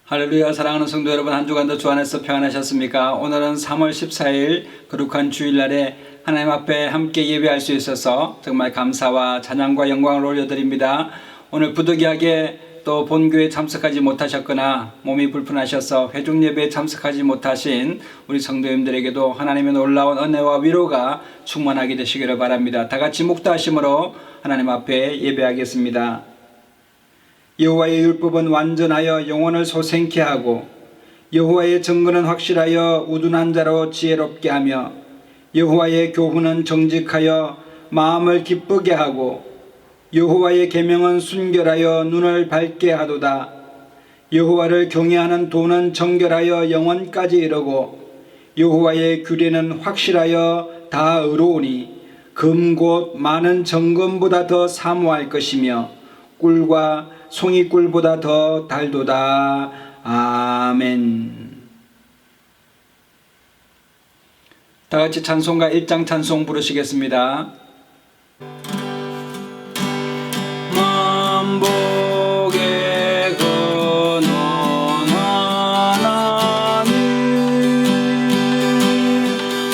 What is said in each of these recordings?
할렐루야. 사랑하는 성도 여러분, 한 주간도 주 안에서 평안하셨습니까? 오늘은 3월 14일 거룩한 주일날에 하나님 앞에 함께 예배할 수 있어서 정말 감사와 찬양과 영광을 올려드립니다. 오늘 부득이하게 또 본교에 참석하지 못하셨거나 몸이 불편하셔서 회중 예배에 참석하지 못하신 우리 성도님들에게도 하나님의 놀라운 은혜와 위로가 충만하게 되시기를 바랍니다. 다 같이 묵도하심으로 하나님 앞에 예배하겠습니다. 여호와의 율법은 완전하여 영혼을 소생케 하고 여호와의 증거는 확실하여 우둔한 자로 지혜롭게 하며 여호와의 교훈은 정직하여 마음을 기쁘게 하고 여호와의 계명은 순결하여 눈을 밝게 하도다. 여호와를 경외하는 도는 정결하여 영원까지 이르고 여호와의 규례는 확실하여 다 의로우니 금 곧 많은 정금보다 더 사모할 것이며 꿀과 송이꿀보다 더 달도다. 아멘. 다 같이 찬송가 1장 찬송 부르시겠습니다. 만복의 근원 하나님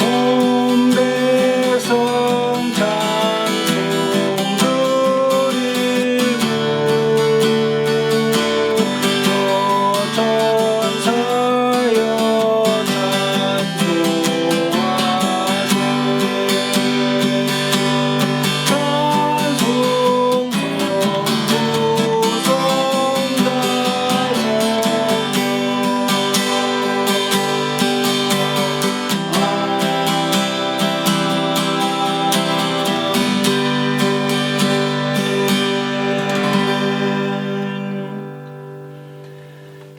온 백성 찬송 드리고 또 천사여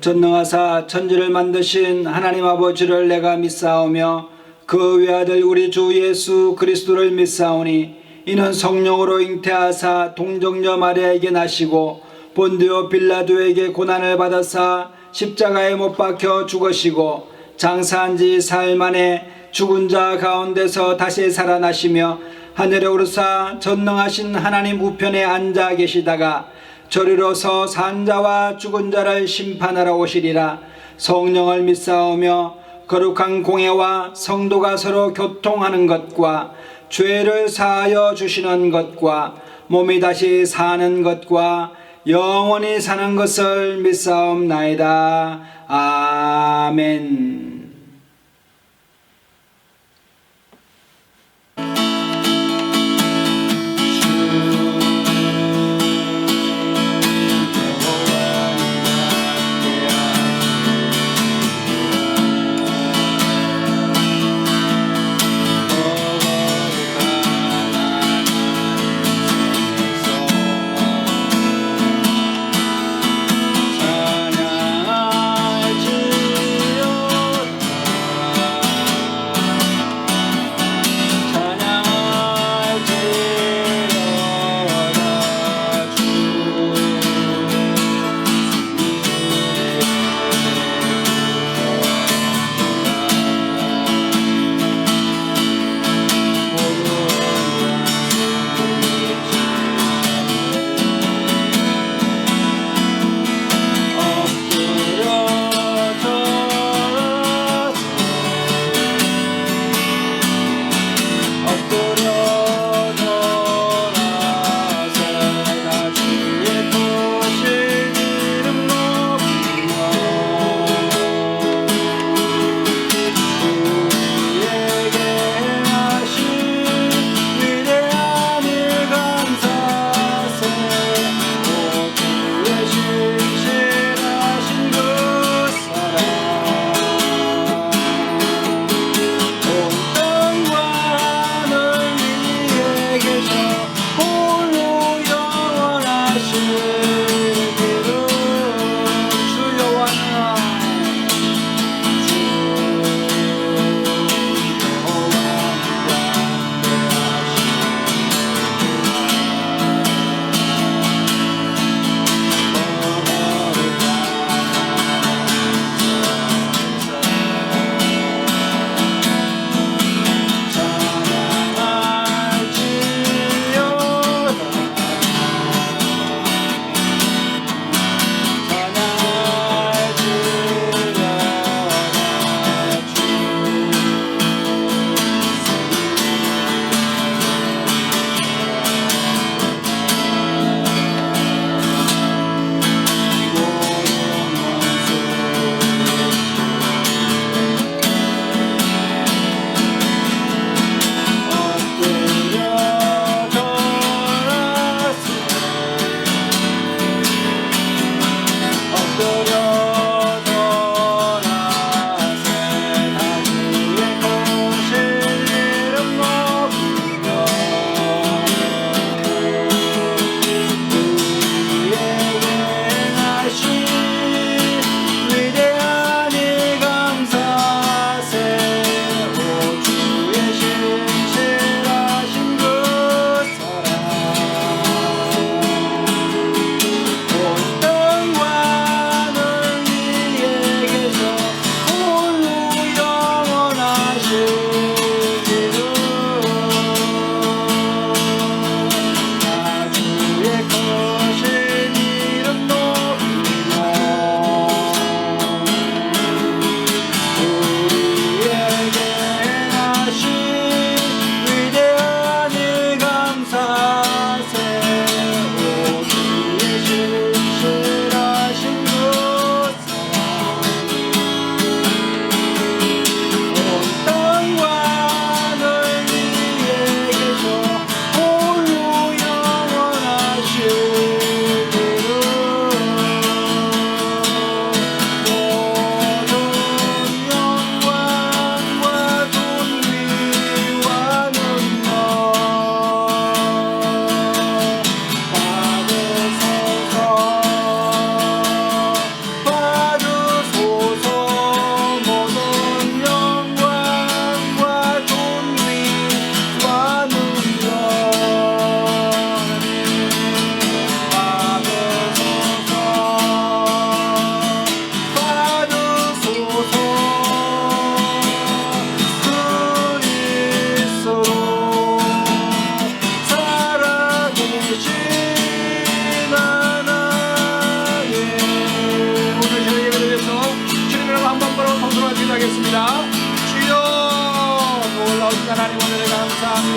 전능하사 천지를 만드신 하나님 아버지를 내가 믿사오며 그 외아들 우리 주 예수 그리스도를 믿사오니 이는 성령으로 잉태하사 동정녀 마리아에게 나시고 본디오 빌라도에게 고난을 받아사 십자가에 못 박혀 죽으시고 장사한 지 사흘 만에 죽은 자 가운데서 다시 살아나시며 하늘에 오르사 전능하신 하나님 우편에 앉아 계시다가 저리로서 산 자와 죽은 자를 심판하러 오시리라. 성령을 믿사오며 거룩한 공회와 성도가 서로 교통하는 것과 죄를 사하여 주시는 것과 몸이 다시 사는 것과 영원히 사는 것을 믿사옵나이다. 아멘. 찬양할지어다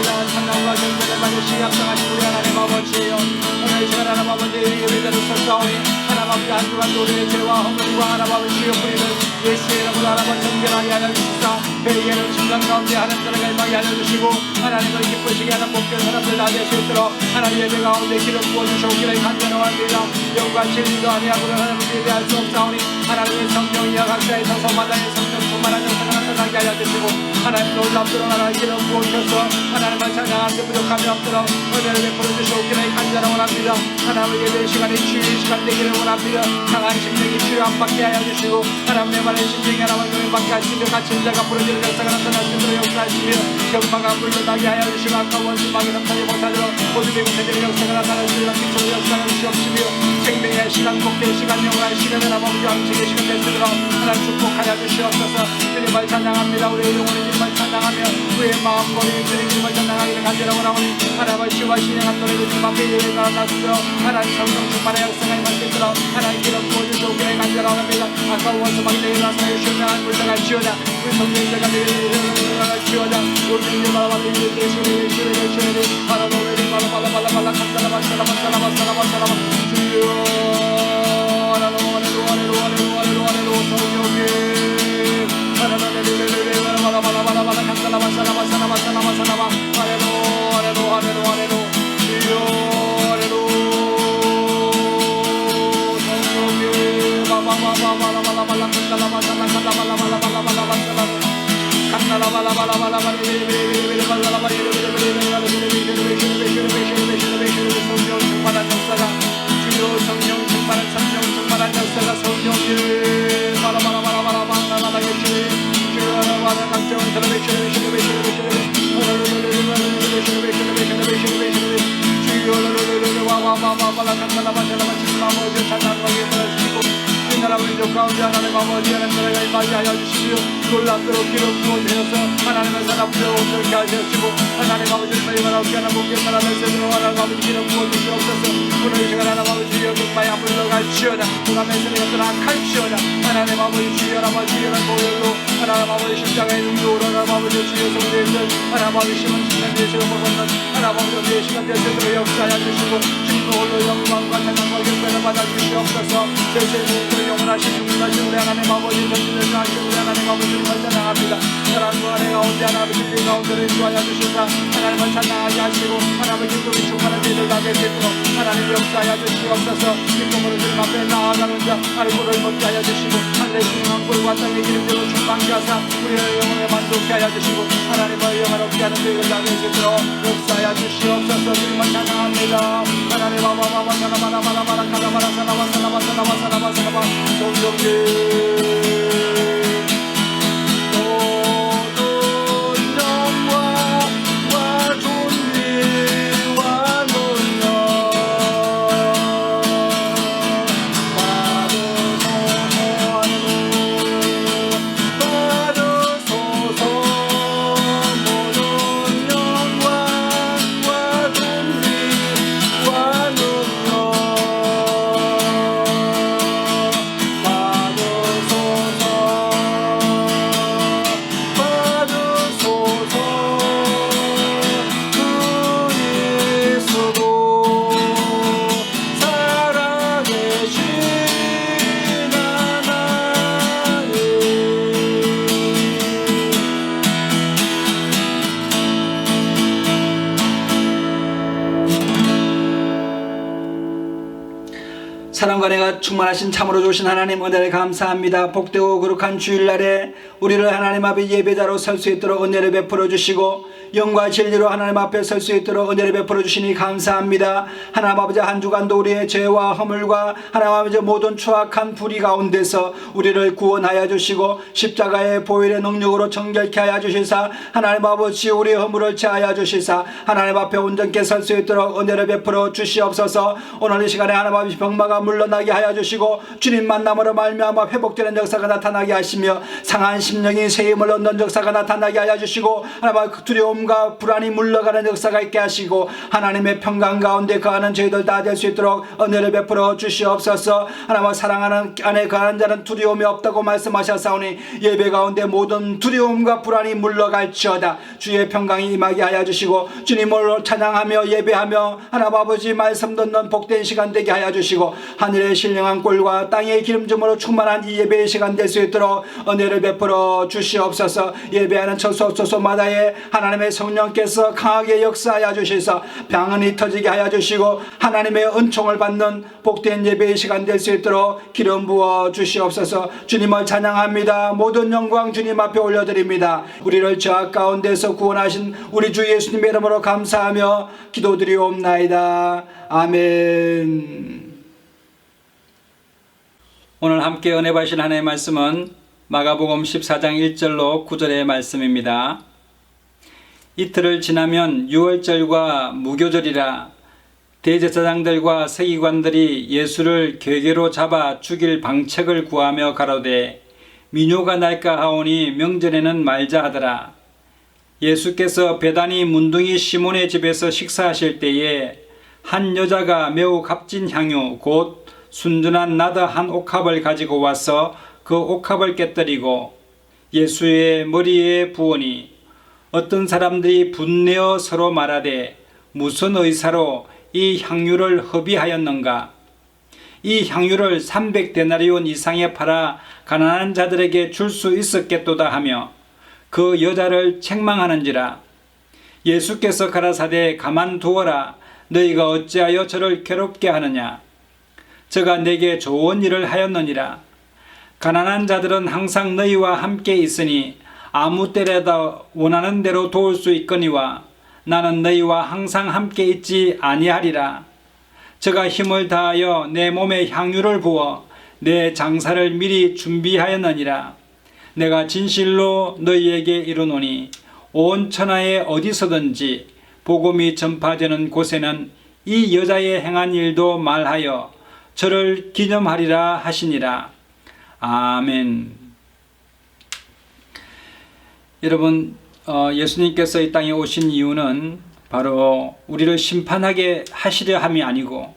무장한 찬양과 경배를 받으시기 합당하신 우리 하나님 아버지여, 오늘 이 시간 하나님 아버지 예배자로 설사오니 하나님 아버지 한 주간 우리의 죄와 허물과 하나님 아버지여 뿌리는 예수의 이름으로 하나님 정결하게 하여 주시사 회개는 심장 가운데 하나님들에게 임하게 하여 주시고 하나님을 기쁘시게 하는 복된 사람들 다 되실 수 있도록 하나님 예배 가운데 기름 부어주시오기를 간절합니다. 영과 진리도 아니하고는 하나님을 예배할 수 없사오니 하나님의 성령이여 각자의 성소마다의 성령 충만한 영상을 나타나게 하여 주시고 하나님 놀랍도록 하나님 기름 부어주셔서 하나님을 찬양하는 데 부족함이 없도록 은혜를 베풀어 주시오기를 간절합니다. 하나님의 예배 시간이 치유의 시간 되기를 원합니다. 강한 심령이 치유 안 받게 하여 주시고 하나님 내 말의 심령이 하나님을 노임 받게 하시며 갇힌 자가 부러지는 역사가 나타날 수 있도록 역사하시며 경마가 물러나게 하여 주시고 아까 원수막이 넘사지 못하도록 모든 미국세들의 역사가 나타날 수 있도록 기초의 역사를 주시옵시며 생명의 시간, 복된 시간, 영원한 시간을 아버지 왕식의 시간 될 수 있도록 하나님 축복하여 주시옵소서. 주님을 찬양합니다. 우리의 영혼의 주님을 찬양하며 우리의 마음거리의 주님을 찬양하기를 간절하고 나오니 하나님의 지와 신령한 노래를 주님 앞에 예배가 나서도록 하나님 성령 충만의 역사가 임할 수 있도록 하나님 기름 부어주시오기를 간절합니다. 아까 원수막이 내일나서 유명한 물자가 지어다 우리 성령자가 내일나가 지어다 우리 주님 바라바라 예수를 바라보니 바라바라 간절하바 주여 성령 충만한 역사가 성령이 바라바라바라바라바라 예수님 주여라바라 각종 사람의 가운데 하나님 아버지 하나님을 임하게 하여 주시며 놀랍도록 기름 부어주셔서 하나님의 사람들을 온전케 하시옵시고 하나님 아버지를 매일 얻게 하는 복된 사람을 세도록 하나님 아버지 기름 부어주시옵소서. 오늘 이 시간 하나님 아버지 여기마에 물러갈지어다 도감에서 내가 악할지어다 하나님 아버지 주여 아버지 이런 모여로 하나님 아버지 십자가의 능력으로 하나님 아버지 주여 성대에서 하나님 아버지 심은 시간 되시고 먹었는 하나님 아버지 의 시간 되시도록 역사하여 주시고 주님도 홀로 영광과 찬양과 경배를 받아주시옵소서. 세세의 영원하신 주님하신 우리 하나님 아버지 전진을 하신 우리 하나님 아버지를 찬양합니다. 사랑과 은혜 가운데 하나님의 진리 가운데를 인도하여 주시사 하나님을 찬양하게 하시고 하나님의 기쁨이 충만한 일을 나게 되도록 하나님 역사하여 주시옵소서. 기쁨으로 주님 앞에 나아가는 자 알고를 먹게 하여 주시고 하늘의 신령한 꿀과 땅의 기름대로 충만케 하사 우리의 영혼에 만족케 하여 주시고 하나님의 영화롭게 하는 일을 나게 되도록 역사하여 주시옵소서. 주님을 찬양합니다. 하나님 아바바바 사나바라바라바라 카라바라 사나바사나바사나바사나바사나바 성령님 사랑과 은혜가 충만하신 참으로 좋으신 하나님 은혜를 감사합니다. 복되고 거룩한 주일날에 우리를 하나님 앞에 예배자로 설 수 있도록 은혜를 베풀어 주시고 영과 진리로 하나님 앞에 설 수 있도록 은혜를 베풀어 주시니 감사합니다. 하나님 아버지 한 주간도 우리의 죄와 허물과 하나님 아버지 모든 추악한 불의 가운데서 우리를 구원하여 주시고 십자가의 보혈의 능력으로 정결케 하여 주시사 하나님 아버지 우리의 허물을 제하여 주시사 하나님 앞에 온전케 설 수 있도록 은혜를 베풀어 주시옵소서. 오늘 이 시간에 하나님 아버지 병마가 물러나게 하여 주시고 주님 만남으로 말미암아 회복되는 역사가 나타나게 하시며 상한 심령이 새 힘을 얻는 역사가 나타나게 하여 주시고 하나님 아버지 두려움 두려움과 불안이 물러가는 역사가 있게 하시고 하나님의 평강 가운데 거하는 저희들 다 될 수 있도록 은혜를 베풀어 주시옵소서. 하나님을 사랑하는 안에 거하는 자는 두려움이 없다고 말씀하셨사오니 예배 가운데 모든 두려움과 불안이 물러갈지어다. 주의 평강이 임하게 하여 주시고 주님을 찬양하며 예배하며 하나님 아버지 말씀 듣는 복된 시간 되게 하여 주시고 하늘의 신령한 꼴과 땅의 기름짐으로 충만한 이 예배의 시간 될 수 있도록 은혜를 베풀어 주시옵소서. 예배하는 처소마다에 하나님의 성령께서 강하게 역사하여 주셔서 병은이 터지게 하여 주시고 하나님의 은총을 받는 복된 예배의 시간 될 수 있도록 기름 부어 주시옵소서. 주님을 찬양합니다. 모든 영광 주님 앞에 올려드립니다. 우리를 저 악 가운데서 구원하신 우리 주 예수님의 이름으로 감사하며 기도드리옵나이다. 아멘. 오늘 함께 은혜 받으실 하나님의 말씀은 마가복음 14장 1절로 9절의 말씀입니다. 이틀을 지나면 유월절과 무교절이라 대제사장들과 서기관들이 예수를 괴계로 잡아 죽일 방책을 구하며 가로되 민요가 날까 하오니 명절에는 말자 하더라. 예수께서 베다니 문둥이 시몬의 집에서 식사하실 때에 한 여자가 매우 값진 향유 곧 순전한 나드 한 옥합을 가지고 와서 그 옥합을 깨뜨리고 예수의 머리에 부으니 어떤 사람들이 분내어 서로 말하되 무슨 의사로 이 향유를 허비하였는가. 이 향유를 300데나리온 이상에 팔아 가난한 자들에게 줄 수 있었겠도다 하며 그 여자를 책망하는지라. 예수께서 가라사대 가만두어라. 너희가 어찌하여 저를 괴롭게 하느냐. 저가 내게 좋은 일을 하였느니라. 가난한 자들은 항상 너희와 함께 있으니 아무 때라도 원하는 대로 도울 수 있거니와 나는 너희와 항상 함께 있지 아니하리라. 저가 힘을 다하여 내 몸에 향유를 부어 내 장사를 미리 준비하였느니라. 내가 진실로 너희에게 이르노니 온 천하에 어디서든지 복음이 전파되는 곳에는 이 여자의 행한 일도 말하여 저를 기념하리라 하시니라. 아멘. 여러분, 예수님께서 이 땅에 오신 이유는 바로 우리를 심판하게 하시려 함이 아니고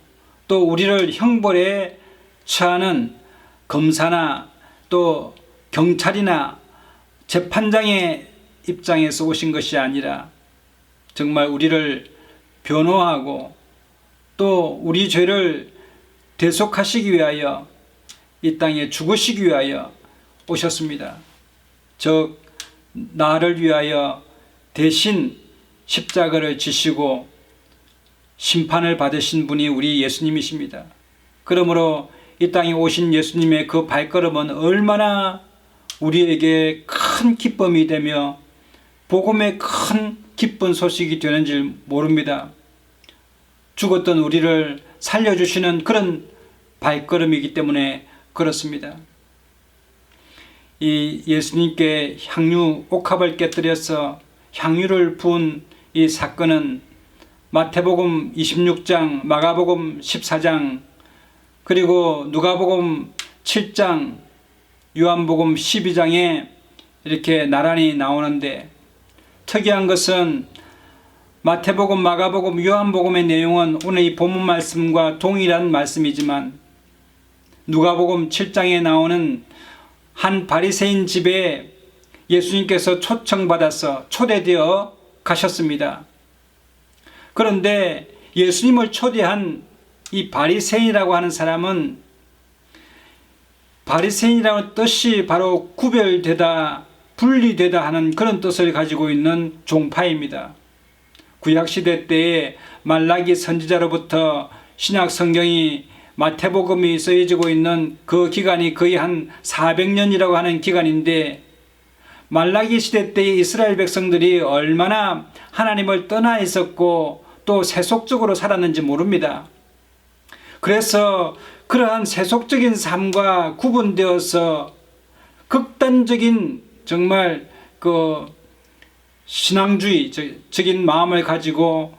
또 우리를 형벌에 처하는 검사나 또 경찰이나 재판장의 입장에서 오신 것이 아니라 정말 우리를 변호하고 또 우리 죄를 대속하시기 위하여 이 땅에 죽으시기 위하여 오셨습니다. 즉 나를 위하여 대신 십자가를 지시고 심판을 받으신 분이 우리 예수님이십니다. 그러므로 이 땅에 오신 예수님의 그 발걸음은 얼마나 우리에게 큰 기쁨이 되며 복음의 큰 기쁜 소식이 되는지 모릅니다. 죽었던 우리를 살려주시는 그런 발걸음이기 때문에 그렇습니다. 이 예수님께 향유 옥합을 깨뜨려서 향유를 부은 이 사건은 마태복음 26장, 마가복음 14장, 그리고 누가복음 7장, 요한복음 12장에 이렇게 나란히 나오는데 특이한 것은 마태복음, 마가복음, 요한복음의 내용은 오늘 이 본문 말씀과 동일한 말씀이지만 누가복음 7장에 나오는 한 바리새인 집에 예수님께서 초청받아서 초대되어 가셨습니다. 그런데 예수님을 초대한 이 바리새인이라고 하는 사람은 바리새인이라는 뜻이 바로 구별되다, 분리되다 하는 그런 뜻을 가지고 있는 종파입니다. 구약시대 때에 말라기 선지자로부터 신약 성경이 마태복음이 쓰여지고 있는 그 기간이 거의 한 400년이라고 하는 기간인데 말라기 시대 때의 이스라엘 백성들이 얼마나 하나님을 떠나 있었고 또 세속적으로 살았는지 모릅니다. 그래서 그러한 세속적인 삶과 구분되어서 극단적인 정말 그 신앙주의적인 마음을 가지고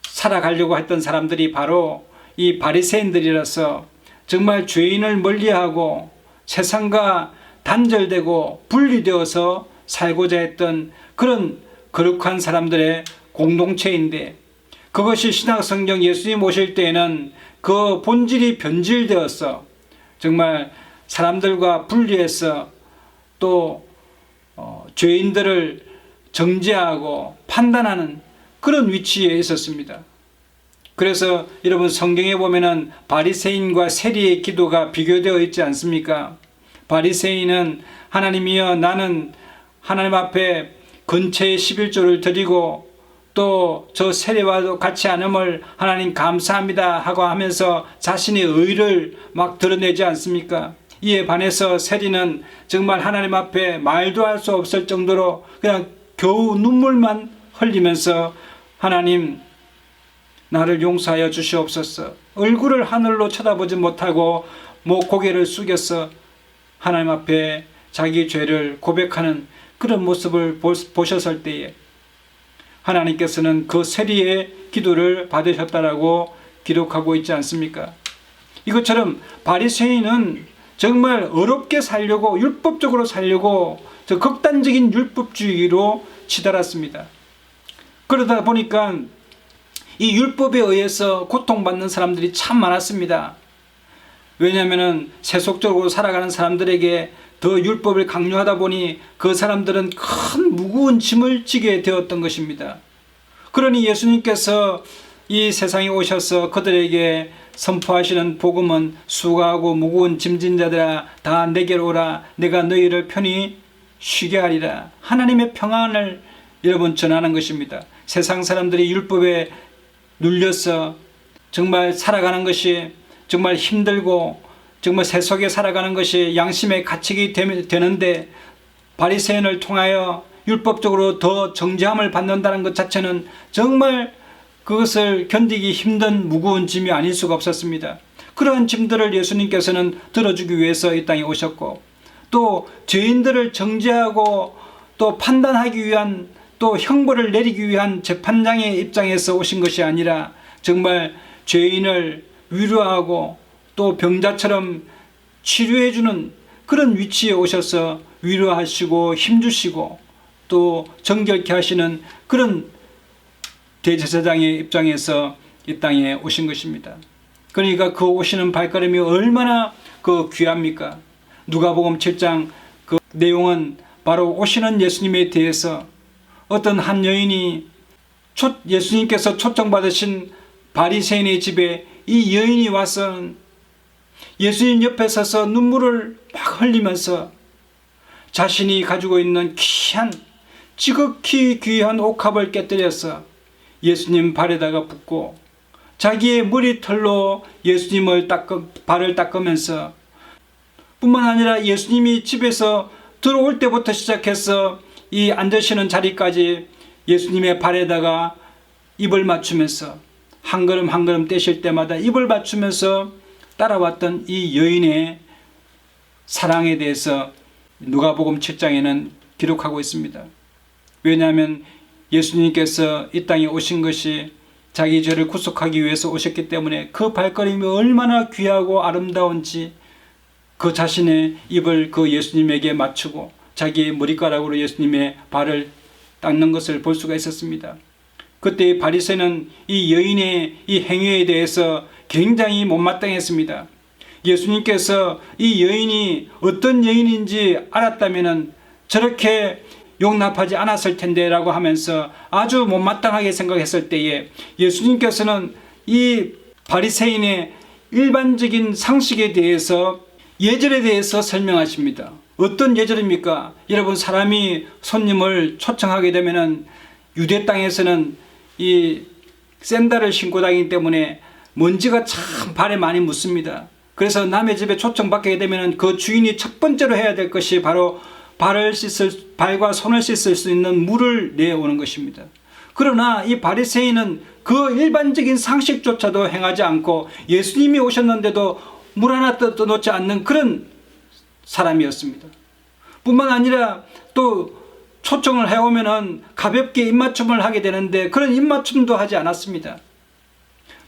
살아가려고 했던 사람들이 바로 이 바리새인들이라서 정말 죄인을 멀리하고 세상과 단절되고 분리되어서 살고자 했던 그런 거룩한 사람들의 공동체인데, 그것이 신약 성경 예수님 오실 때에는 그 본질이 변질되어서 정말 사람들과 분리해서 또 죄인들을 정죄하고 판단하는 그런 위치에 있었습니다. 그래서 여러분, 성경에 보면은 바리새인과 세리의 기도가 비교되어 있지 않습니까? 바리새인은 하나님이여, 나는 하나님 앞에 근처에 11조를 드리고 또 저 세리와도 같이 않음을 하나님 감사합니다 하고 하면서 자신의 의를 막 드러내지 않습니까? 이에 반해서 세리는 정말 하나님 앞에 말도 할 수 없을 정도로 그냥 겨우 눈물만 흘리면서 하나님, 나를 용서하여 주시옵소서, 얼굴을 하늘로 쳐다보지 못하고 고개를 숙여서 하나님 앞에 자기 죄를 고백하는 그런 모습을 보셨을 때에 하나님께서는 그 세리의 기도를 받으셨다라고 기록하고 있지 않습니까? 이것처럼 바리새인은 정말 어렵게 살려고, 율법적으로 살려고 저 극단적인 율법주의로 치달았습니다. 그러다 보니까 이 율법에 의해서 고통받는 사람들이 참 많았습니다. 왜냐하면 세속적으로 살아가는 사람들에게 더 율법을 강요하다 보니 그 사람들은 큰 무거운 짐을 지게 되었던 것입니다. 그러니 예수님께서 이 세상에 오셔서 그들에게 선포하시는 복음은 수고하고 무거운 짐진 자들아 다 내게로 오라, 내가 너희를 편히 쉬게 하리라. 하나님의 평안을 여러분 전하는 것입니다. 세상 사람들이 율법에 눌려서 정말 살아가는 것이 정말 힘들고 정말 세속에 살아가는 것이 양심의 가책이 되는데, 바리새인을 통하여 율법적으로 더 정죄함을 받는다는 것 자체는 정말 그것을 견디기 힘든 무거운 짐이 아닐 수가 없었습니다. 그러한 짐들을 예수님께서는 들어주기 위해서 이 땅에 오셨고, 또 죄인들을 정죄하고 또 판단하기 위한, 또 형벌을 내리기 위한 재판장의 입장에서 오신 것이 아니라 정말 죄인을 위로하고 또 병자처럼 치료해주는 그런 위치에 오셔서 위로하시고 힘주시고 또 정결케 하시는 그런 대제사장의 입장에서 이 땅에 오신 것입니다. 그러니까 그 오시는 발걸음이 얼마나 그 귀합니까? 누가복음 7장 그 내용은 바로 오시는 예수님에 대해서 어떤 한 여인이 예수님께서 초청받으신 바리새인의 집에 이 여인이 와서 예수님 옆에 서서 눈물을 막 흘리면서 자신이 가지고 있는 지극히 귀한 옥합을 깨뜨려서 예수님 발에다가 붓고 자기의 머리털로 예수님을 발을 닦으면서, 뿐만 아니라 예수님이 집에서 들어올 때부터 시작해서 이 앉으시는 자리까지 예수님의 발에다가 입을 맞추면서 한 걸음 한 걸음 떼실 때마다 입을 맞추면서 따라왔던 이 여인의 사랑에 대해서 누가복음 7장에는 기록하고 있습니다. 왜냐하면 예수님께서 이 땅에 오신 것이 자기 죄를 구속하기 위해서 오셨기 때문에 그 발걸음이 얼마나 귀하고 아름다운지 그 자신의 입을 그 예수님에게 맞추고 자기의 머리카락으로 예수님의 발을 닦는 것을 볼 수가 있었습니다. 그때 바리새인은 이 여인의 이 행위에 대해서 굉장히 못마땅했습니다. 예수님께서 이 여인이 어떤 여인인지 알았다면 저렇게 용납하지 않았을 텐데 라고 하면서 아주 못마땅하게 생각했을 때에 예수님께서는 이 바리새인의 일반적인 상식에 대해서, 예절에 대해서 설명하십니다. 어떤 예절입니까? 여러분, 사람이 손님을 초청하게 되면은 유대 땅에서는 이 샌들을 신고 다니기 때문에 먼지가 참 발에 많이 묻습니다. 그래서 남의 집에 초청받게 되면은 그 주인이 첫 번째로 해야 될 것이 바로 발과 손을 씻을 수 있는 물을 내어오는 것입니다. 그러나 이 바리새인은 그 일반적인 상식조차도 행하지 않고 예수님이 오셨는데도 물 하나 떠놓지 않는 그런 사람이었습니다. 뿐만 아니라 또 초청을 해오면은 가볍게 입맞춤을 하게 되는데 그런 입맞춤도 하지 않았습니다.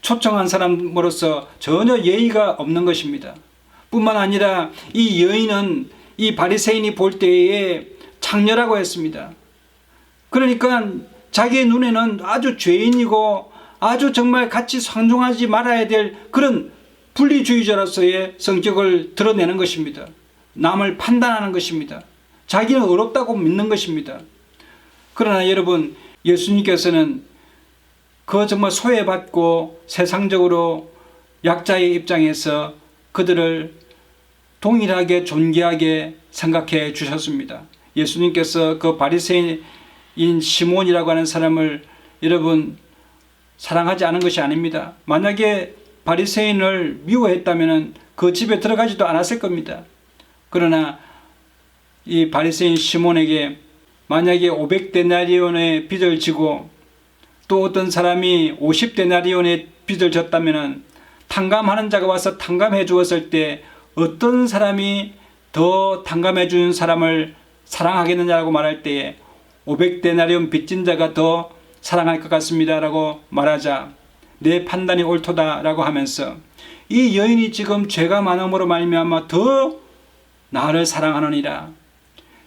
초청한 사람으로서 전혀 예의가 없는 것입니다. 뿐만 아니라 이 여인은 이 바리새인이 볼 때에 창녀라고 했습니다. 그러니까 자기의 눈에는 아주 죄인이고 아주 정말 같이 상종하지 말아야 될 그런 분리주의자로서의 성격을 드러내는 것입니다. 남을 판단하는 것입니다. 자기는 어렵다고 믿는 것입니다. 그러나 여러분, 예수님께서는 그 정말 소외받고 세상적으로 약자의 입장에서 그들을 동일하게 존귀하게 생각해 주셨습니다. 예수님께서 그 바리새인 시몬이라고 하는 사람을 여러분 사랑하지 않은 것이 아닙니다. 만약에 바리새인을 미워했다면 그 집에 들어가지도 않았을 겁니다. 그러나 이 바리새인 시몬에게 만약에 500데나리온의 빚을 지고 또 어떤 사람이 50데나리온의 빚을 졌다면 탕감하는 자가 와서 탕감해 주었을 때 어떤 사람이 더 탕감해 주는 사람을 사랑하겠느냐라고 말할 때에 500데나리온 빚진 자가 더 사랑할 것 같습니다 라고 말하자 내 판단이 옳도다 라고 하면서 이 여인이 지금 죄가 많음으로 말미암아 더 나를 사랑하느니라,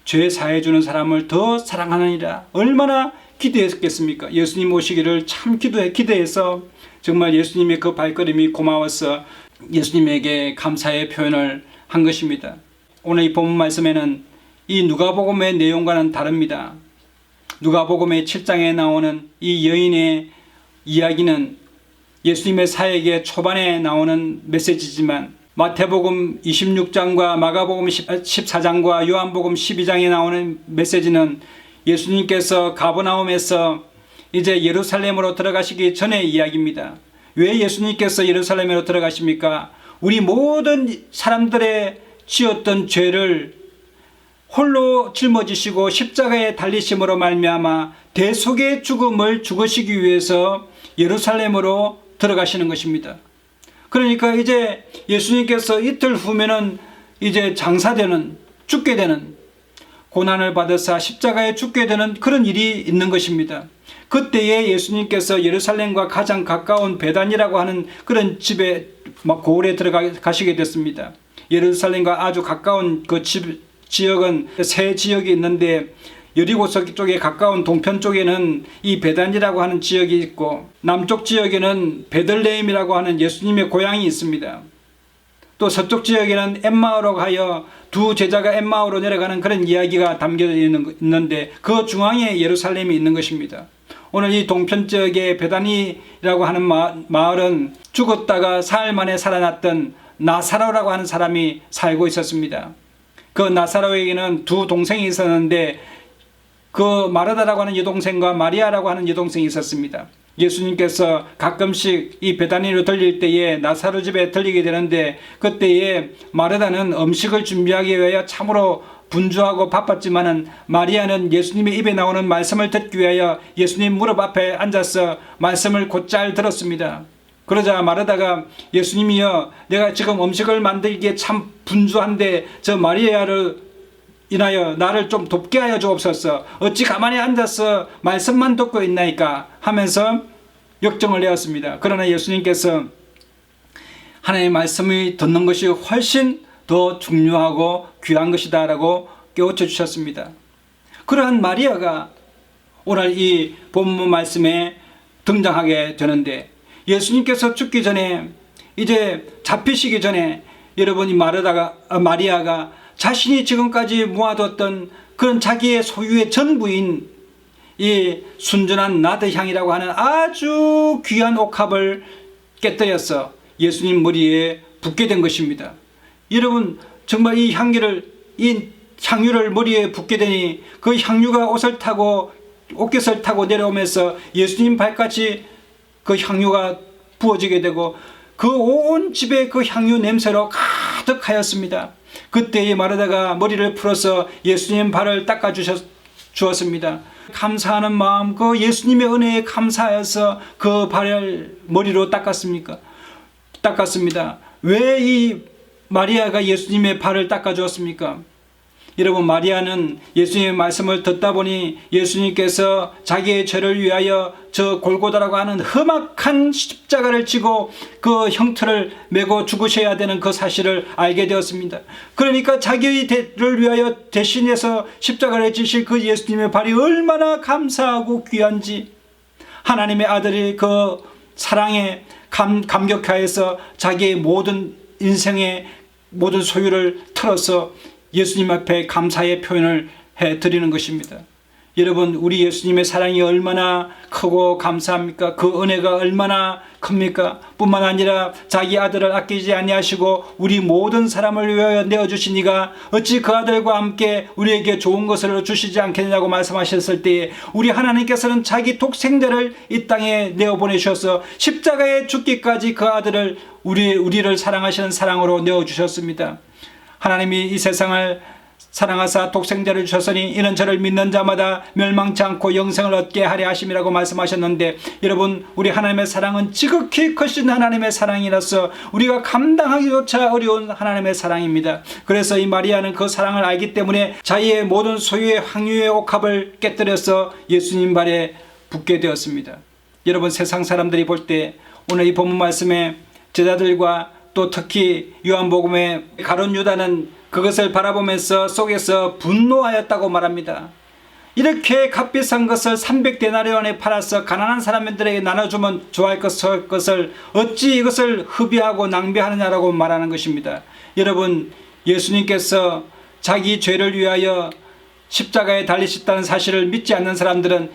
죄 사해 주는 사람을 더 사랑하느니라 얼마나 기대했겠습니까? 예수님 오시기를 참 기대해서 정말 예수님의 그 발걸음이 고마워서 예수님에게 감사의 표현을 한 것입니다. 오늘 이 본문 말씀에는 이 누가복음의 내용과는 다릅니다. 누가복음의 7장에 나오는 이 여인의 이야기는 예수님의 사역의 초반에 나오는 메시지지만 마태복음 26장과 마가복음 14장과 요한복음 12장에 나오는 메시지는 예수님께서 가버나움에서 이제 예루살렘으로 들어가시기 전의 이야기입니다. 왜 예수님께서 예루살렘으로 들어가십니까? 우리 모든 사람들의 지었던 죄를 홀로 짊어지시고 십자가에 달리심으로 말미암아 대속의 죽음을 죽으시기 위해서 예루살렘으로 들어가시는 것입니다. 그러니까 이제 예수님께서 이틀 후면은 이제 장사되는, 죽게 되는, 고난을 받으사 십자가에 죽게 되는 그런 일이 있는 것입니다. 그때에 예수님께서 예루살렘과 가장 가까운 베단이라고 하는 그런 집에 고을에 들어가시게 됐습니다. 예루살렘과 아주 가까운 그 지역은 세 지역이 있는데 여리고서 쪽에 가까운 동편 쪽에는 이 베단이라고 하는 지역이 있고 남쪽 지역에는 베들레헴이라고 하는 예수님의 고향이 있습니다. 또 서쪽 지역에는 엠마오로 하여 두 제자가 엠마오로 내려가는 그런 이야기가 담겨져 있는데 그 중앙에 예루살렘이 있는 것입니다. 오늘 이 동편 지역의 베다니라고 하는 마을은 죽었다가 사흘 만에 살아났던 나사로라고 하는 사람이 살고 있었습니다. 그 나사로에게는 두 동생이 있었는데 그 마르다라고 하는 여동생과 마리아라고 하는 여동생이 있었습니다. 예수님께서 가끔씩 이 베다니로 들릴 때에 나사로 집에 들리게 되는데 그때에 마르다는 음식을 준비하기 위하여 참으로 분주하고 바빴지만은 마리아는 예수님의 입에 나오는 말씀을 듣기 위하여 예수님 무릎 앞에 앉아서 말씀을 곧잘 들었습니다. 그러자 마르다가 예수님이여 내가 지금 음식을 만들기에 참 분주한데 저 마리아를 인하여 나를 좀 돕게 하여 주옵소서. 어찌 가만히 앉아서 말씀만 듣고 있나이까 하면서 역정을 내었습니다. 그러나 예수님께서 하나님의 말씀을 듣는 것이 훨씬 더 중요하고 귀한 것이다 라고 깨우쳐 주셨습니다. 그러한 마리아가 오늘 이 본문 말씀에 등장하게 되는데 예수님께서 죽기 전에 이제 잡히시기 전에 여러분이 마리아가 자신이 지금까지 모아뒀던 그런 자기의 소유의 전부인 이 순전한 나드향이라고 하는 아주 귀한 옥합을 깨뜨려서 예수님 머리에 붓게 된 것입니다. 여러분 정말 이 향유를 머리에 붓게 되니 그 향유가 옷깃을 타고 내려오면서 예수님 발까지 그 향유가 부어지게 되고 그 온 집에 그 향유 냄새로 가득하였습니다. 그때에 마르다가 머리를 풀어서 예수님 발을 닦아 주었습니다. 감사하는 마음, 그 예수님의 은혜에 감사하여서 그 발을 머리로 닦았습니다. 왜 이 마리아가 예수님의 발을 닦아 주었습니까? 여러분, 마리아는 예수님의 말씀을 듣다 보니 예수님께서 자기의 죄를 위하여 저 골고다라고 하는 험악한 십자가를 지고 그 형틀을 메고 죽으셔야 되는 그 사실을 알게 되었습니다. 그러니까 자기의 죄를 위하여 대신해서 십자가를 지실 그 예수님의 발이 얼마나 감사하고 귀한지, 하나님의 아들이 그 사랑에 감격하여서 자기의 모든 인생의 모든 소유를 털어서 예수님 앞에 감사의 표현을 해드리는 것입니다. 여러분, 우리 예수님의 사랑이 얼마나 크고 감사합니까? 그 은혜가 얼마나 큽니까? 뿐만 아니라 자기 아들을 아끼지 아니하시고 우리 모든 사람을 위하여 내어주신 이가 어찌 그 아들과 함께 우리에게 좋은 것을 주시지 않겠느냐고 말씀하셨을 때에 우리 하나님께서는 자기 독생자를 이 땅에 내어보내셔서 십자가에 죽기까지 그 아들을 우리를 사랑하시는 사랑으로 내어주셨습니다. 하나님이 이 세상을 사랑하사 독생자를 주셨으니 이는 저를 믿는 자마다 멸망치 않고 영생을 얻게 하려 하심이라고 말씀하셨는데, 여러분, 우리 하나님의 사랑은 지극히 크신 하나님의 사랑이라서 우리가 감당하기조차 어려운 하나님의 사랑입니다. 그래서 이 마리아는 그 사랑을 알기 때문에 자기의 모든 소유의 황유의 옥합을 깨뜨려서 예수님 발에 붓게 되었습니다. 여러분, 세상 사람들이 볼 때 오늘 이 본문 말씀에 제자들과 또 특히 요한복음의 가룟 유다는 그것을 바라보면서 속에서 분노하였다고 말합니다. 이렇게 값비싼 것을 300데나리온에 팔아서 가난한 사람들에게 나눠주면 좋아할 것을 어찌 이것을 흡입하고 낭비하느냐라고 말하는 것입니다. 여러분, 예수님께서 자기 죄를 위하여 십자가에 달리셨다는 사실을 믿지 않는 사람들은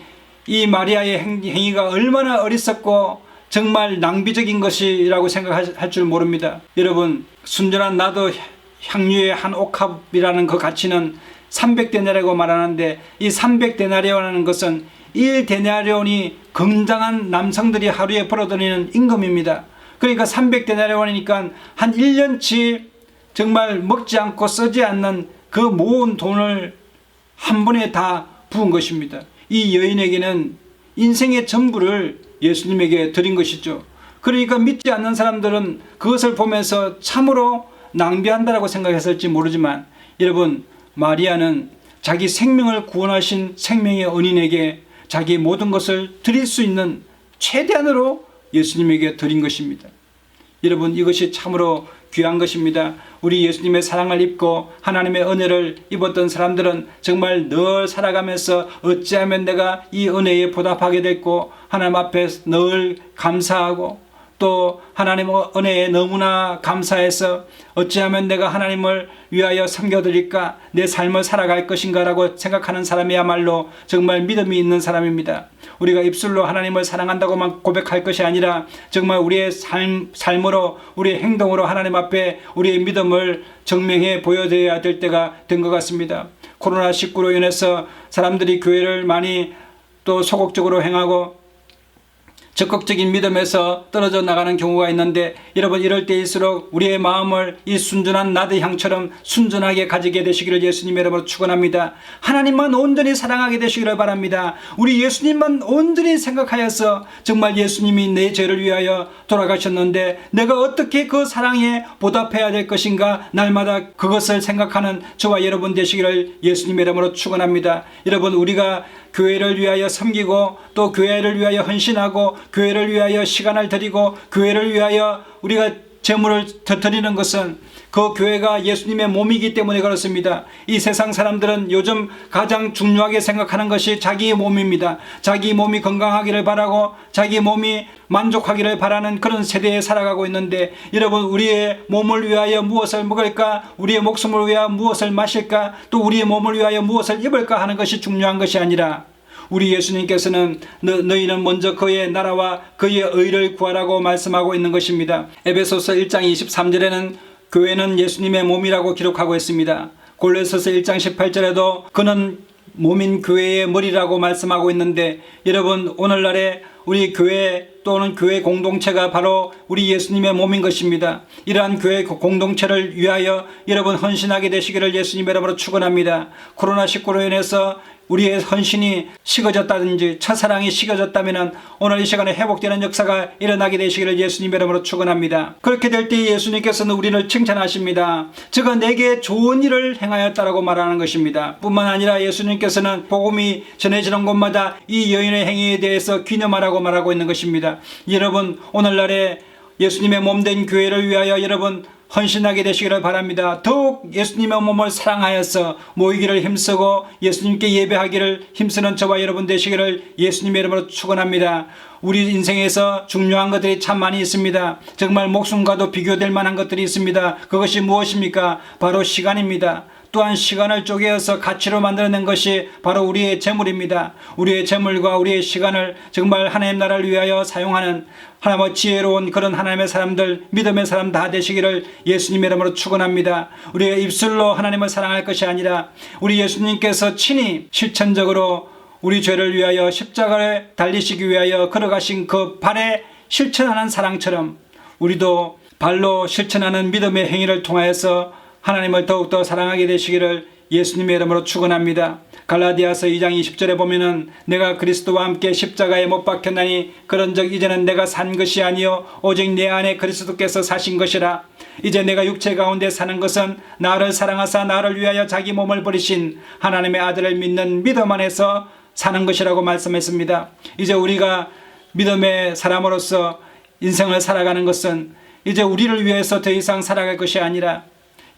이 마리아의 행위가 얼마나 어리석고 정말 낭비적인 것이라고 생각할 줄 모릅니다. 여러분, 순전한 나도 향유의 한 옥합이라는 그 가치는 300데나리온이라고 말하는데, 이 300데나리온이라는 것은 1데나리온이 건장한 남성들이 하루에 벌어들이는 임금입니다. 그러니까 300데나리온이니까 한 1년치 정말 먹지 않고 쓰지 않는 그 모은 돈을 한 번에 다 부은 것입니다. 이 여인에게는 인생의 전부를 예수님에게 드린 것이죠. 그러니까 믿지 않는 사람들은 그것을 보면서 참으로 낭비한다라고 생각했을지 모르지만, 여러분, 마리아는 자기 생명을 구원하신 생명의 은인에게 자기의 모든 것을 드릴 수 있는 최대한으로 예수님에게 드린 것입니다. 여러분, 이것이 참으로 귀한 것입니다. 우리 예수님의 사랑을 입고 하나님의 은혜를 입었던 사람들은 정말 늘 살아가면서 어찌하면 내가 이 은혜에 보답하게 됐고 하나님 앞에 늘 감사하고 또 하나님의 은혜에 너무나 감사해서 어찌하면 내가 하나님을 위하여 섬겨드릴까, 내 삶을 살아갈 것인가 라고 생각하는 사람이야말로 정말 믿음이 있는 사람입니다. 우리가 입술로 하나님을 사랑한다고만 고백할 것이 아니라 정말 우리의 삶으로, 우리의 행동으로 하나님 앞에 우리의 믿음을 증명해 보여드려야 될 때가 된 것 같습니다. 코로나19로 인해서 사람들이 교회를 많이 또 소극적으로 행하고 적극적인 믿음에서 떨어져 나가는 경우가 있는데, 여러분, 이럴 때일수록 우리의 마음을 이 순전한 나드 향처럼 순전하게 가지게 되시기를 예수님의 이름으로 축원합니다. 하나님만 온전히 사랑하게 되시기를 바랍니다. 우리 예수님만 온전히 생각하여서 정말 예수님이 내 죄를 위하여 돌아가셨는데 내가 어떻게 그 사랑에 보답해야 될 것인가, 날마다 그것을 생각하는 저와 여러분 되시기를 예수님의 이름으로 축원합니다. 여러분, 우리가 교회를 위하여 섬기고 또 교회를 위하여 헌신하고 교회를 위하여 시간을 드리고 교회를 위하여 우리가 재물을 드리는 것은 그 교회가 예수님의 몸이기 때문에 그렇습니다. 이 세상 사람들은 요즘 가장 중요하게 생각하는 것이 자기의 몸입니다. 자기 몸이 건강하기를 바라고 자기 몸이 만족하기를 바라는 그런 세대에 살아가고 있는데, 여러분, 우리의 몸을 위하여 무엇을 먹을까, 우리의 목숨을 위하여 무엇을 마실까, 또 우리의 몸을 위하여 무엇을 입을까 하는 것이 중요한 것이 아니라 우리 예수님께서는 너희는 먼저 그의 나라와 그의 의를 구하라고 말씀하고 있는 것입니다. 에베소서 1장 23절에는 교회는 예수님의 몸이라고 기록하고 있습니다. 골로새서 1장 18절에도 그는 몸인 교회의 머리라고 말씀하고 있는데, 여러분, 오늘날에 우리 교회 또는 교회 공동체가 바로 우리 예수님의 몸인 것입니다. 이러한 교회 공동체를 위하여 여러분 헌신하게 되시기를 예수님의 이름으로 축원합니다. 코로나19로 인해서 우리의 헌신이 식어졌다든지 첫사랑이 식어졌다면 오늘 이 시간에 회복되는 역사가 일어나게 되시기를 예수님 이름으로 축원합니다. 그렇게 될 때 예수님께서는 우리를 칭찬하십니다. 저가 내게 좋은 일을 행하였다라고 말하는 것입니다. 뿐만 아니라 예수님께서는 복음이 전해지는 곳마다 이 여인의 행위에 대해서 기념하라고 말하고 있는 것입니다. 여러분, 오늘날에 예수님의 몸된 교회를 위하여 여러분 헌신하게 되시기를 바랍니다. 더욱 예수님의 몸을 사랑하여서 모이기를 힘쓰고 예수님께 예배하기를 힘쓰는 저와 여러분 되시기를 예수님의 이름으로 축원합니다. 우리 인생에서 중요한 것들이 참 많이 있습니다. 정말 목숨과도 비교될 만한 것들이 있습니다. 그것이 무엇입니까? 바로 시간입니다. 또한 시간을 쪼개어서 가치로 만들어낸 것이 바로 우리의 재물입니다. 우리의 재물과 우리의 시간을 정말 하나님 나라를 위하여 사용하는 하나님의 지혜로운 그런 하나님의 사람들, 믿음의 사람 다 되시기를 예수님의 이름으로 축원합니다. 우리의 입술로 하나님을 사랑할 것이 아니라 우리 예수님께서 친히 실천적으로 우리 죄를 위하여 십자가에 달리시기 위하여 걸어가신 그 발에 실천하는 사랑처럼 우리도 발로 실천하는 믿음의 행위를 통하여서 하나님을 더욱더 사랑하게 되시기를 예수님의 이름으로 축원합니다. 갈라디아서 2장 20절에 보면은 내가 그리스도와 함께 십자가에 못 박혔나니 그런즉 이제는 내가 산 것이 아니요 오직 내 안에 그리스도께서 사신 것이라. 이제 내가 육체 가운데 사는 것은 나를 사랑하사 나를 위하여 자기 몸을 버리신 하나님의 아들을 믿는 믿음 안에서 사는 것이라고 말씀했습니다. 이제 우리가 믿음의 사람으로서 인생을 살아가는 것은 이제 우리를 위해서 더 이상 살아갈 것이 아니라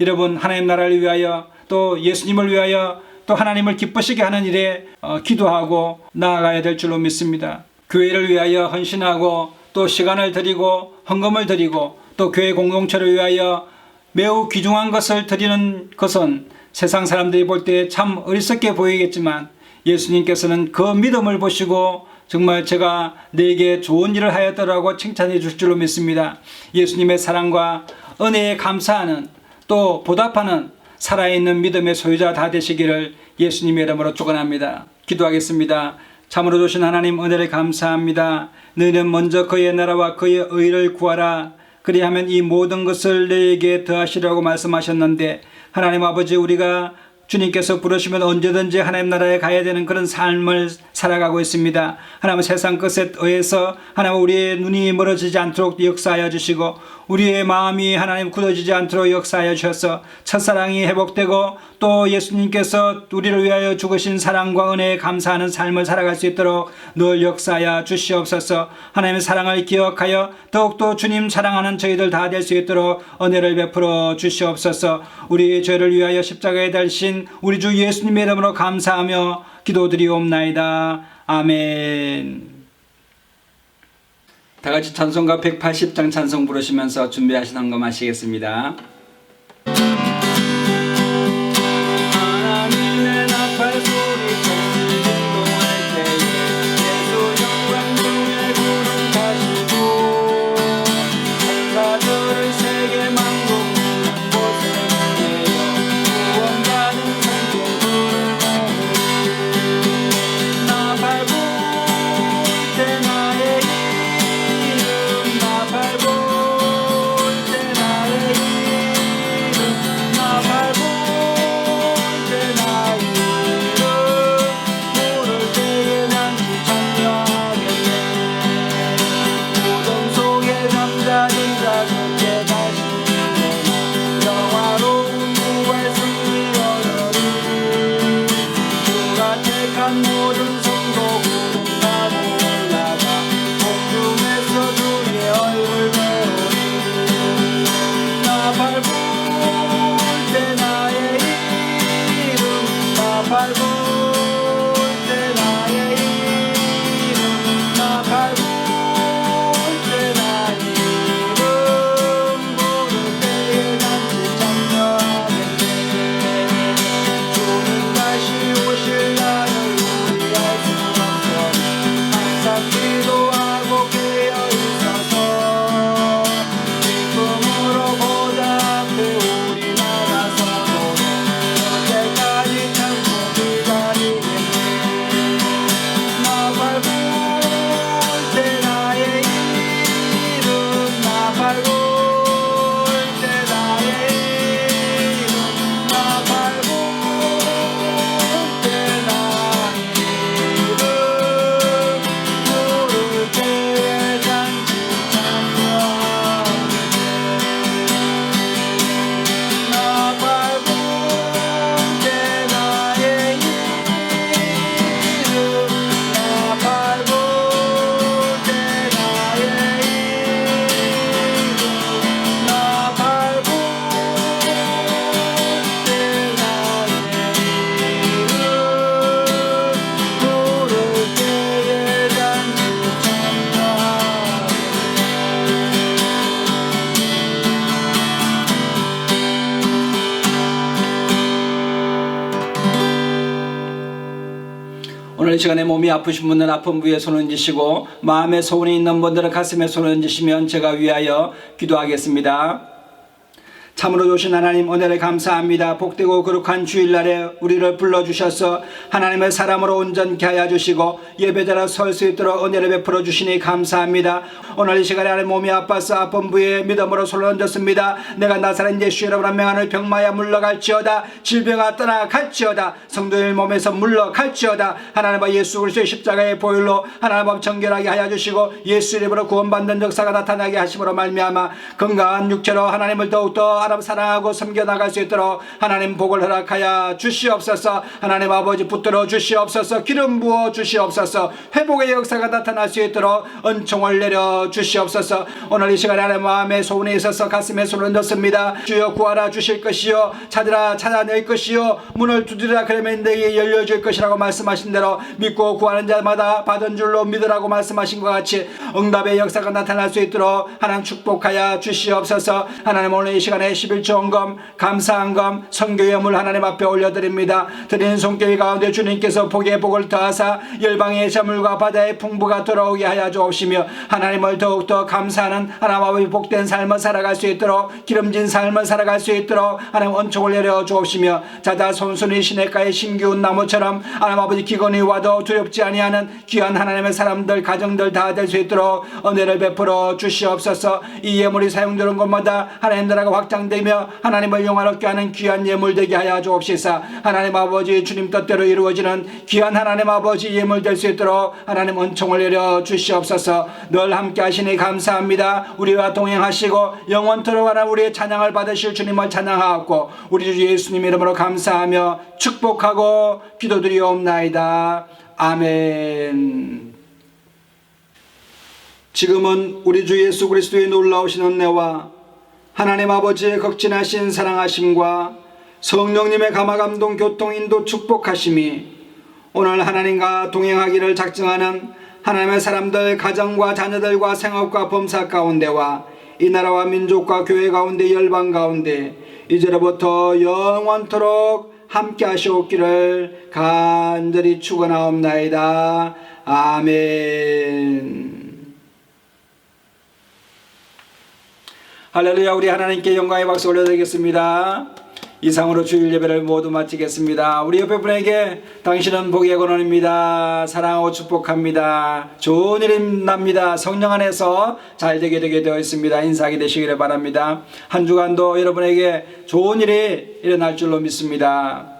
여러분 하나님 나라를 위하여 또 예수님을 위하여 또 하나님을 기쁘시게 하는 일에 기도하고 나아가야 될 줄로 믿습니다. 교회를 위하여 헌신하고 또 시간을 드리고 헌금을 드리고 또 교회 공동체를 위하여 매우 귀중한 것을 드리는 것은 세상 사람들이 볼 때 참 어리석게 보이겠지만 예수님께서는 그 믿음을 보시고 정말 제가 내게 좋은 일을 하였더라고 칭찬해 줄 줄로 믿습니다. 예수님의 사랑과 은혜에 감사하는 또 보답하는 살아있는 믿음의 소유자 다 되시기를 예수님의 이름으로 축원합니다. 기도하겠습니다. 참으로 주신 하나님 은혜를 감사합니다. 너희는 먼저 그의 나라와 그의 의를 구하라. 그리하면 이 모든 것을 너희에게 더하시라고 말씀하셨는데 하나님 아버지 우리가 주님께서 부르시면 언제든지 하나님 나라에 가야 되는 그런 삶을 살아가고 있습니다. 하나님 세상 끝에 의해서 하나님 우리의 눈이 멀어지지 않도록 역사하여 주시고 우리의 마음이 하나님 굳어지지 않도록 역사하여 주셔서 첫사랑이 회복되고 또 예수님께서 우리를 위하여 죽으신 사랑과 은혜에 감사하는 삶을 살아갈 수 있도록 늘 역사하여 주시옵소서. 하나님의 사랑을 기억하여 더욱더 주님 사랑하는 저희들 다 될 수 있도록 은혜를 베풀어 주시옵소서. 우리의 죄를 위하여 십자가에 달신 우리 주 예수님의 이름으로 감사하며 기도드리옵나이다. 아멘. 다 같이 찬송가 180장 찬송 부르시면서 준비하신 헌금 하시겠습니다. 하나님의 나팔 소리가 진동할 때에 예수 영광 중에 구름 타시고 천사들을 세계 만국 곳에 보내어 구원받은 성도들을 모으리. 나팔 불 때 나의 이름 나팔 불 때 나의 이름 오늘 이 시간에 몸이 아프신 분은 아픈 부위에 손을 얹으시고 마음에 소원이 있는 분들은 가슴에 손을 얹으시면 제가 위하여 기도하겠습니다. 참으로 좋으신 하나님, 은혜를 감사합니다. 복되고 거룩한 주일날에 우리를 불러주셔서 하나님의 사람으로 온전케 하여 주시고 예배자로 설 수 있도록 은혜를 베풀어 주시니 감사합니다. 오늘 이 시간에 하나님 몸이 아파서 아픈 부위에 믿음으로 손을 얹었습니다. 내가 나사렛 예수 이름으로 명하는 병마야 물러갈지어다. 질병아 떠나갈지어다. 성도의 몸에서 물러갈지어다. 하나님과 예수 그리스도의 십자가의 보혈로 하나님 정결하게 하여 주시고 예수 이름으로 구원받는 역사가 나타나게 하심으로 말미암아 건강한 육체로 하나님을 더욱더 사랑하고 섬겨나갈 수 있도록 하나님 복을 허락하여 주시옵소서. 하나님 아버지 붙들어 주시옵소서. 기름 부어 주시옵소서. 회복의 역사가 나타날 수 있도록 은총을 내려 주시옵소서. 오늘 이 시간에 하나님 마음에 소원이 있어서 가슴에 손을 얹었습니다. 주여 구하라 주실 것이요 찾으라 찾아낼 것이요 문을 두드리라 그러면 내게 열려줄 것이라고 말씀하신 대로 믿고 구하는 자마다 받은 줄로 믿으라고 말씀하신 것 같이 응답의 역사가 나타날 수 있도록 하나님 축복하여 주시옵소서. 하나님 오늘 이 시간에 11조원금 감사한금 선교예물 하나님 앞에 올려드립니다. 드리는 손길 가운데 주님께서 복의 복을 더하사 열방의 재물과 바다의 풍부가 돌아오게 하여 주옵시며 하나님을 더욱더 감사하는 하나님 아버지 복된 삶을 살아갈 수 있도록 기름진 삶을 살아갈 수 있도록 하나님 은총을 내려 주옵시며 자다 손순이 시냇가의 심기운 나무처럼 하나님 아버지 기근이 와도 두렵지 아니하는 귀한 하나님의 사람들 가정들 다 될 수 있도록 은혜를 베풀어 주시옵소서. 이 예물이 사용되는 곳마다 하나님 나라가 확장되며 하나님을 영화롭게 하는 귀한 예물 되게 하여 주옵시사. 하나님 아버지 주님 뜻대로 이루어지는 귀한 하나님 아버지 예물 될 수 있도록 하나님 은총을 내려 주시옵소서. 늘 함께 하시니 감사합니다. 우리와 동행하시고 영원토록 하나 우리의 찬양을 받으실 주님을 찬양하옵고 우리 주 예수님 이름으로 감사하며 축복하고 기도드리옵나이다. 아멘. 지금은 우리 주 예수 그리스도의 놀라우신 은혜와 하나님 아버지의 극진하신 사랑하심과 성령님의 감화감동 교통 인도 축복하심이 오늘 하나님과 동행하기를 작정하는 하나님의 사람들 가정과 자녀들과 생업과 범사 가운데와 이 나라와 민족과 교회 가운데 열방 가운데 이제로부터 영원토록 함께 하시옵기를 간절히 축원하옵나이다. 아멘. 할렐루야. 우리 하나님께 영광의 박수 올려드리겠습니다. 이상으로 주일 예배를 모두 마치겠습니다. 우리 옆에 분에게 당신은 복의 근원입니다. 사랑하고 축복합니다. 좋은 일이 납니다. 성령 안에서 잘 되게 되어 있습니다. 인사하게 되시기를 바랍니다. 한 주간도 여러분에게 좋은 일이 일어날 줄로 믿습니다.